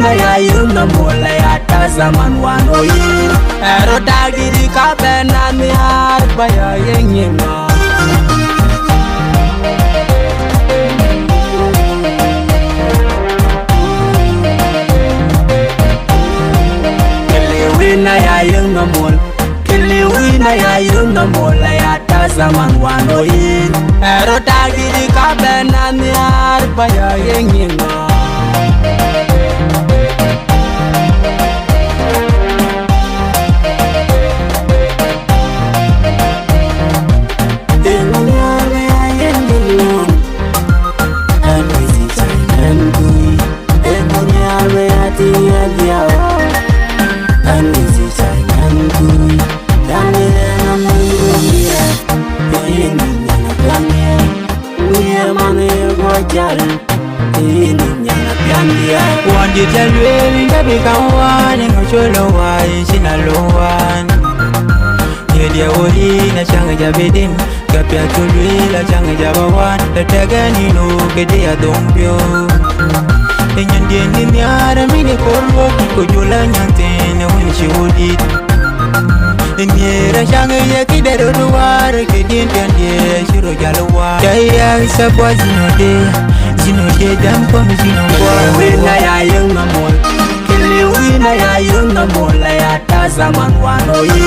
wina ya yunga mola ya tazaman wanoyi ero dagiri kabena mi harba ya yenyima wina ya yunga mola kili wina ya yunga mola ya tazaman wanoyi ero dagiri kabena mi harba ya yenyima Wandi jalweli ndabi kawani ngocholo wai sinalowan Yedia woli na changa jabedin kapya tulwila changa jabawan Latagani no kede ya dompyo Enyandie ni miara mini korwo Kujula nyantene winchi wudit Enyera changa ya kidero duwar Kedin tiandie shiro jalowa Jaya sabwa Zinode dampono zinongwa wina ya yunga mola kili wina ya yunga mola ya tazaman wanoyi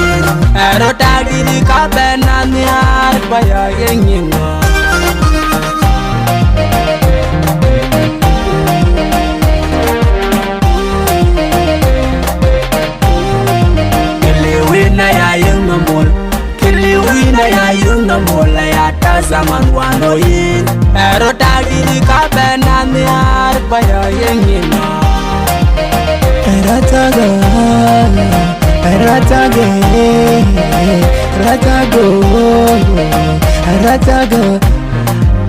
ero dagiri kabena mi harba ya yenyima wina ya yunga mola kili wina ya yunga mola ya tazaman wanoyi ero dagiri kabena mi harba ya yenyima Ratago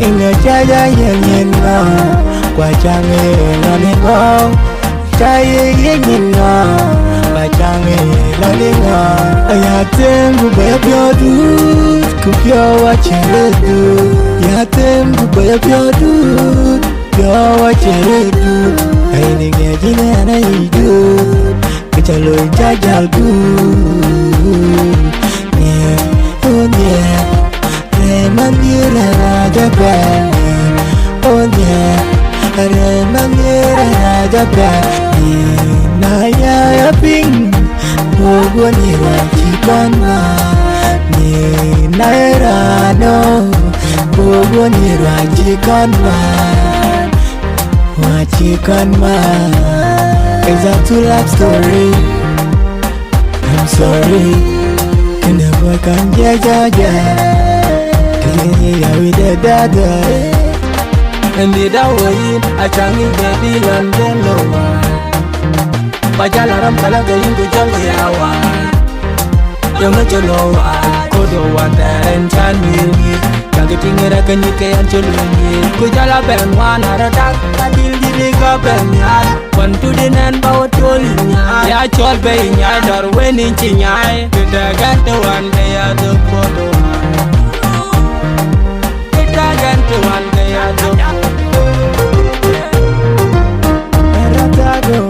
Inga chaya yenyina Kwa change lalinga Chaya yenyina Kwa change lalinga Ayatembu baya pyodut Kupya wacheredu Yatembu baya pyodut Kupya wacheredu Aini ngejine anaidu Kuchalo ijajalgu Nye, oh nye Remamire rajabani Oh nye Remamire rajabani Naya ya ping Bogo ni rajikanwa Ni nairano Bogo ni rajikanwa Wajikanwa It's a true love story I'm sorry And the boy can jaja Kaya with the dada And the dawayin a changi baby landelo Bajala ram kalaga yingu jangu yawa Yonga cholowa Kodo wanda and chanmi Kagitingira kanyike anchulungi Kujala ben wana radak Adil diliga ben yad One to the nan bawa toli nyai Ya chol bay nyai dar weni chi nyai Kita gante one day adu kodo Kita gante one day adu Ratago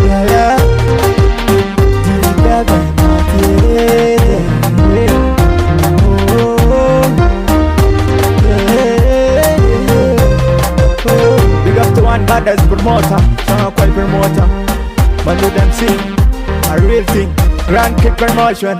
Yala Diliga ben matire Big up to one badass promoter, Shanga Kwai promoter, Bandu them sing, a real thing, Grand Kid promotion.